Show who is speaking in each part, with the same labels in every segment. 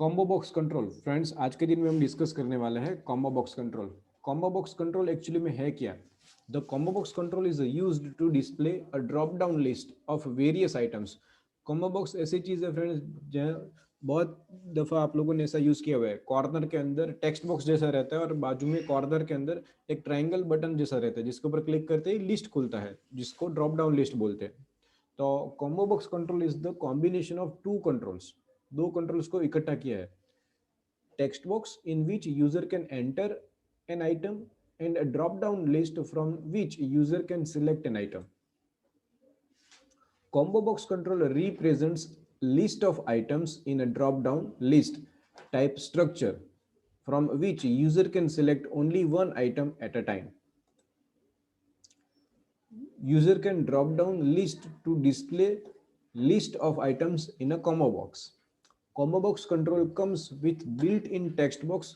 Speaker 1: Combo box control friends, आज के दिन में हम डिस्कस करने वाले हैं combo box control. Combo box control actually में है क्या? The combo box control is used to display a drop down list of various items. Combo box ऐसी चीज है फ्रेंड्स, जहाँ बहुत दफा आप लोगों ने ऐसा यूज किया हुआ है। कॉर्नर के अंदर टेक्स्ट बॉक्स जैसा रहता है और बाजू में कॉर्नर के अंदर एक ट्राइंगल बटन जैसा रहता है, जिसके ऊपर क्लिक करते ही लिस्ट खुलता है, जिसको ड्रॉप डाउन लिस्ट बोलते हैं। तो combo box control is the combination of two controls, दो कंट्रोल्स को इकट्ठा किया है। Text box in which user can enter an item and a drop down list from which user can select an item. Combo box control represents list of items in a drop down list type structure from which user can select only one item at a time. User can drop down list to display list of items in a combo box. Combo box control comes with built-in text box,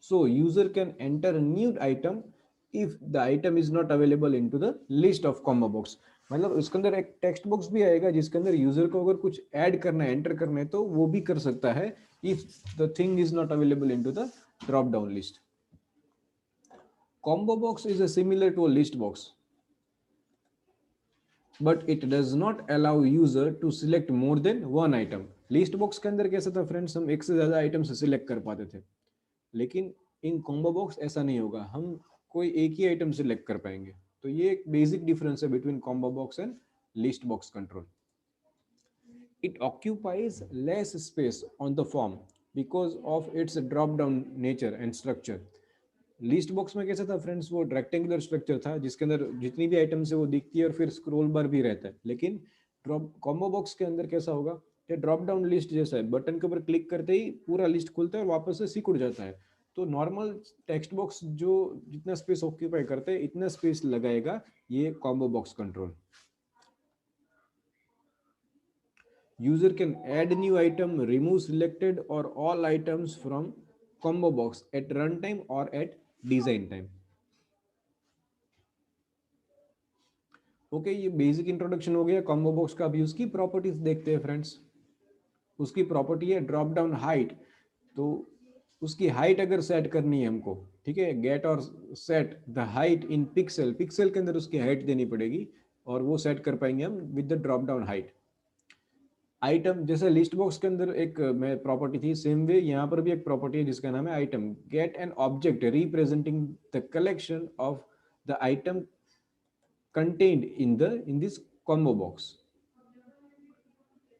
Speaker 1: so user can enter a new item if the item is not available into the list of combo box. मतलब उसके अंदर एक text box भी आएगा जिसके अंदर user को अगर कुछ ऐड करना है, एंटर करना है, तो वो भी कर सकता है if the thing is not available into the drop down list. Combo box is a similar to a list box, but it does not allow user to select more than one item. List box के अंदर कैसा था friends, हम एक से ज्यादा item से select कर पाते थे, लेकिन इन कॉम्बो बॉक्स ऐसा नहीं होगा, हम कोई एक ही आइटम सिलेक्ट कर पाएंगे. तो ये एक बेसिक डिफरेंस है between combo box and list box control. It occupies less space on the form because of its drop down nature and structure. List box में कैसा था फ्रेंड्स, वो रेक्टेंगुलर स्ट्रक्चर था जिसके अंदर जितनी भी आइटम्स है वो दिखती है और फिर स्क्रॉल बार भी रहता है. लेकिन ड्रॉप कॉम्बो बॉक्स के अंदर कैसा होगा, ये ड्रॉप डाउन लिस्ट जैसा है, बटन के ऊपर क्लिक करते ही पूरा लिस्ट खुलता है और वापस से सिकुड़ जाता है. तो नॉर्मल टेक्स्ट बॉक्स जो जितना स्पेस ऑक्यूपाई करते हैं इतना स्पेस लगाएगा ये combo box control. User can add new item, remove selected or all items from combo box at runtime or at design time. Okay, ये बेसिक इंट्रोडक्शन हो गया कॉम्बो बॉक्स का. अब उसकी प्रॉपर्टीज देखते हैं फ्रेंड्स. उसकी प्रॉपर्टी है ड्रॉप डाउन हाइट. तो उसकी हाइट अगर सेट करनी है हमको, ठीक है, गेट और set the height in pixel, pixel के अंदर उसकी हाइट देनी पड़ेगी और वो सेट कर पाएंगे हम with the drop down height. Item जैसे लिस्ट बॉक्स के अंदर एक मैं प्रॉपर्टी थी, सेम वे यहाँ पर भी एक प्रॉपर्टी है जिसका नाम है item. Get an object representing the collection of the item contained in this combo box.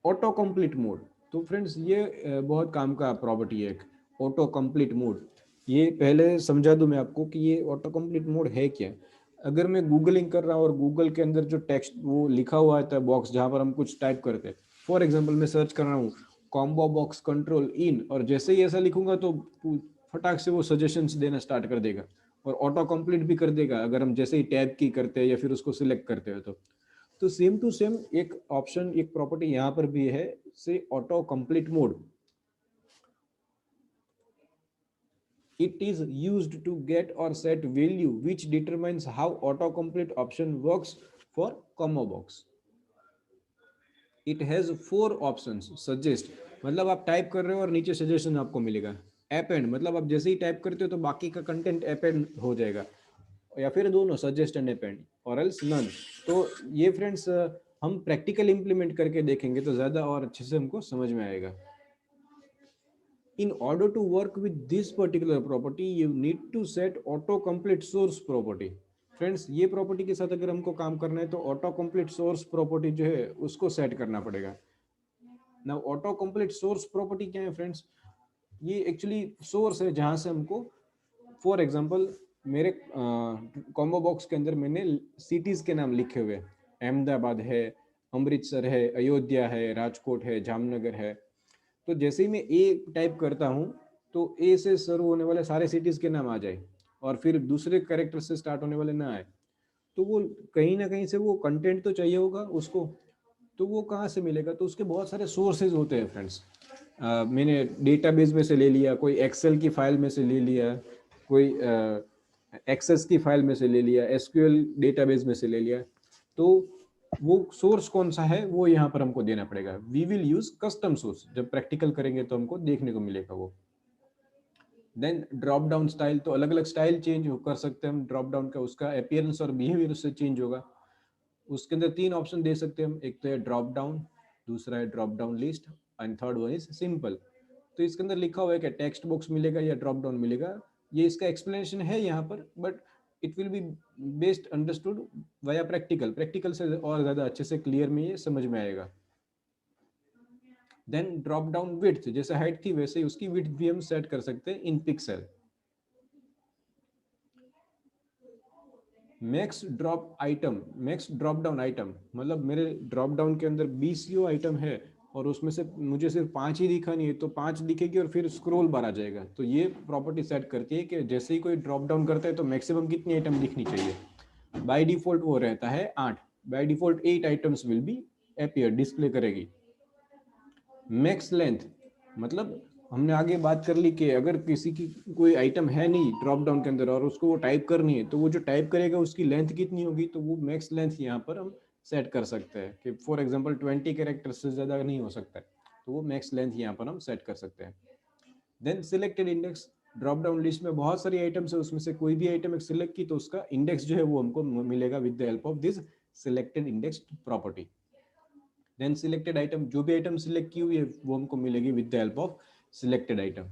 Speaker 1: Auto complete mode, तो फ्रेंड्स ये बहुत काम का प्रॉपर्टी है एक ऑटो कंप्लीट मोड. ये पहले समझा दूं मैं आपको कि ये ऑटो कंप्लीट मोड है क्या. अगर मैं गूगलिंग कर रहा हूँ और गूगल के अंदर जो टेक्स्ट वो लिखा हुआ है बॉक्स जहाँ पर हम कुछ टाइप करते हैं, फॉर एग्जाम्पल मैं सर्च कर रहा हूँ कॉम्बो बॉक्स कंट्रोल इन, और जैसे ही ऐसा लिखूंगा तो फटाक से वो सजेशंस देना स्टार्ट कर देगा और ऑटो कंप्लीट भी कर देगा अगर हम जैसे ही टैब की करते हैं या फिर उसको सिलेक्ट करते हैं. तो सेम टू सेम एक ऑप्शन, एक प्रॉपर्टी यहाँ पर भी है से auto complete mode. It is used to get or set value which determines how autocomplete option works for combo box. It has four options. Suggest मतलब आप टाइप कर रहे हो और नीचे सजेशन आपको मिलेगा. Append मतलब आप जैसे ही टाइप करते हो तो बाकी का कंटेंट append हो जाएगा, या फिर दोनों सजेस्ट एंड append और else none. तो ये फ्रेंड्स हम प्रैक्टिकल इंप्लीमेंट करके देखेंगे तो ज्यादा और अच्छे से हमको समझ में आएगा. In order to work with this particular property, you need to set autocomplete source property. Friends ये प्रॉपर्टी के साथ अगर हमको काम करना है तो ऑटो कंप्लीट सोर्स प्रॉपर्टी जो है उसको सेट करना पड़ेगा. ना ऑटो कंप्लीट सोर्स प्रॉपर्टी क्या है फ्रेंड्स, ये एक्चुअली सोर्स है जहां से हमको, फॉर एग्जांपल मेरे कॉम्बो बॉक्स के अंदर मैंने सिटीज के नाम लिखे हुए, अहमदाबाद है, अमृतसर है, अयोध्या है, राजकोट है, जामनगर है. तो जैसे ही मैं ए टाइप करता हूँ तो ए से शुरू होने वाले सारे सिटीज के नाम आ जाए और फिर दूसरे कैरेक्टर से स्टार्ट होने वाले ना आए, तो वो कहीं ना कहीं से वो कंटेंट तो चाहिए होगा उसको. तो वो कहाँ से मिलेगा, तो उसके बहुत सारे सोर्सेज होते हैं फ्रेंड्स. मैंने डेटाबेस में से ले लिया, कोई एक्सेल की फाइल में से ले लिया, कोई एक्सेस की फाइल में से ले लिया, एसक्यूएल डेटाबेस में से ले लिया. तो वो सोर्स कौन सा है वो यहाँ पर हमको देना पड़ेगा। We will use custom source, जब प्रैक्टिकल करेंगे तो हमको देखने को मिलेगा वो। देन ड्रॉप डाउन स्टाइल, तो अलग अलग स्टाइल चेंज कर सकते हैं हम ड्रॉप डाउन का, उसका अपियरेंस और बिहेवियर उससे चेंज होगा। उसके अंदर तीन ऑप्शन दे सकते हैं हम, एक तो है ड्रॉप डाउन, दूसरा है drop down list, and third one is simple. तो इसके अंदर लिखा हुआ है कि टेक्स्ट बॉक्स मिलेगा या ड्रॉप डाउन मिलेगा, ये इसका एक्सप्लेनेशन है यहाँ पर, but it will be best understood via practical, practical से और ज़्यादा अच्छे से क्लियर में ये समझ में आएगा। देन ड्रॉप डाउन विड्थ, जैसे हाइट थी वैसे ही उसकी विड्थ भी हम सेट कर सकते हैं in pixel. Max drop item, max drop down item, मतलब मेरे ड्रॉप डाउन के अंदर 20 यो आइटम है और उसमें से मुझे सिर्फ 5 ही दिखानी है, तो 5 दिखेगी और फिर स्क्रॉल बार आ जाएगा। तो ये प्रॉपर्टी सेट करती है कि जैसे ही कोई ड्रॉप डाउन करता है तो मैक्सिमम कितनी आइटम दिखनी चाहिए। बाय डिफॉल्ट वो रहता है 8, by default 8 items will be appear, display करेगी। मैक्स लेंथ, मतलब हमने आगे बात कर ली कि अगर किसी की कोई आइटम है नहीं ड्रॉप डाउन के अंदर और उसको वो टाइप करनी है, तो वो जो टाइप करेगा उसकी लेंथ कितनी होगी, तो वो मैक्स लेंथ यहाँ पर हम सेट कर सकते हैं कि फॉर एग्जांपल 20 कैरेक्टर से ज़्यादा नहीं हो सकता है, तो वो मैक्स लेंथ यहाँ पर हम सेट कर सकते हैं। Then selected index, drop down list में बहुत सारी आइटम्स है, उसमें से कोई भी आइटम एक सिलेक्ट की तो उसका इंडेक्स जो है वो हमको मिलेगा with the help of this selected index property. Then selected item, जो भी आइटम सिलेक्ट की हुई है वो हमको मिलेगी with the help of selected item.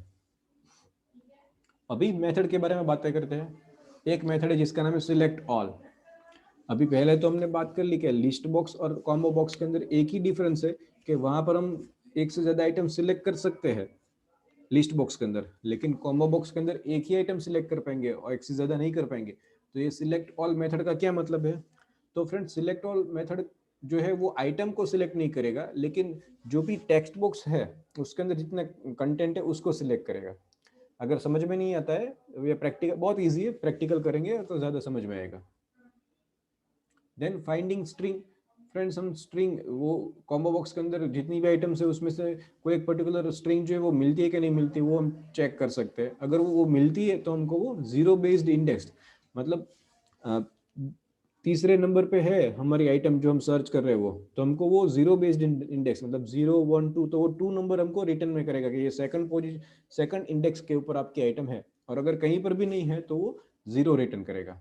Speaker 1: अभी मेथड के बारे में बातें करते हैं। एक मेथड है जिसका नाम है सिलेक्ट ऑल। अभी पहले तो हमने बात कर ली कि लिस्ट बॉक्स और कॉम्बो बॉक्स के अंदर एक ही डिफरेंस है कि वहां पर हम एक से ज्यादा आइटम सिलेक्ट कर सकते हैं लिस्ट बॉक्स के अंदर, लेकिन कॉम्बो बॉक्स के अंदर एक ही आइटम सिलेक्ट कर पाएंगे और एक से ज्यादा नहीं कर पाएंगे। तो ये सिलेक्ट ऑल मेथड का क्या मतलब है? तो फ्रेंड सिलेक्ट ऑल मेथड जो है वो आइटम को सिलेक्ट नहीं करेगा, लेकिन जो भी टेक्स्ट बॉक्स है उसके अंदर जितना कंटेंट है उसको सिलेक्ट करेगा। अगर समझ में नहीं आता है, ये प्रैक्टिकल बहुत इजी है, प्रैक्टिकल करेंगे तो ज्यादा समझ में आएगा। देन फाइंडिंग स्ट्रिंग, फ्रेंड्स हम स्ट्रिंग वो कॉम्बो बॉक्स के अंदर जितनी भी आइटम्स है उसमें से कोई एक पर्टिकुलर स्ट्रिंग जो है वो मिलती है कि नहीं मिलती, वो हम चेक कर सकते हैं। अगर वो मिलती है तो हमको वो जीरो बेस्ड इंडेक्स, मतलब तीसरे नंबर पे है हमारी आइटम जो हम सर्च कर रहे हैं वो, तो हमको वो जीरो बेस्ड इंडेक्स, मतलब 0 1 2, तो वो 2 नंबर हमको रिटर्न में करेगा कि ये सेकंड पोजीशन, सेकंड इंडेक्स के ऊपर आपकी आइटम है। और अगर कहीं पर भी नहीं है तो वो 0 रिटर्न करेगा।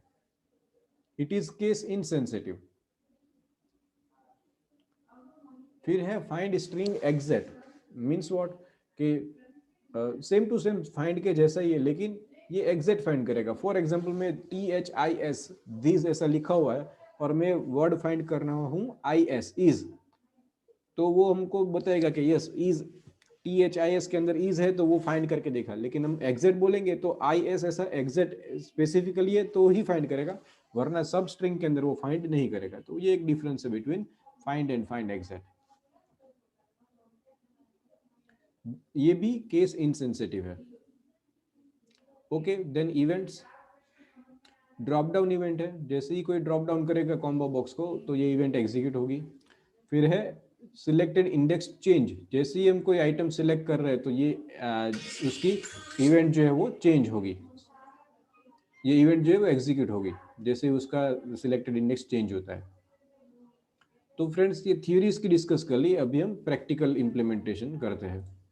Speaker 1: It is case insensitive. फिर है find string exact, means what कि सेम टू सेम फाइंड के जैसा ही है, लेकिन ये एग्जैक्ट फाइंड करेगा। फॉर एग्जांपल में THIS दिस ऐसा लिखा हुआ है और मैं वर्ड फाइंड कर रहा हूँ IS इज, तो वो हमको बताएगा कि यस इज, THIS के अंदर इज है तो वो फाइंड करके देखा। लेकिन हम एग्जैक्ट बोलेंगे तो IS ऐसा एग्जैक्ट स्पेसिफिकली है तो ही फाइंड करेगा, वरना सब स्ट्रिंग के अंदर वो फाइंड नहीं करेगा। तो ये एक डिफरेंस है between find and find exact. ये भी केस इनसेंसिटिव है। Okay, then events, drop down event है, जैसे ही कोई ड्रॉप डाउन करेगा कॉम्बो बॉक्स को तो ये इवेंट एग्जीक्यूट होगी। फिर है सिलेक्टेड इंडेक्स चेंज, जैसे ही हम कोई आइटम सिलेक्ट कर रहे हैं तो ये उसकी इवेंट जो है वो चेंज होगी, ये इवेंट जो है वो एग्जीक्यूट होगी जैसे उसका सिलेक्टेड इंडेक्स चेंज होता है। तो फ्रेंड्स ये थियरीज की डिस्कस कर ली, अभी हम प्रैक्टिकल इंप्लीमेंटेशन करते हैं।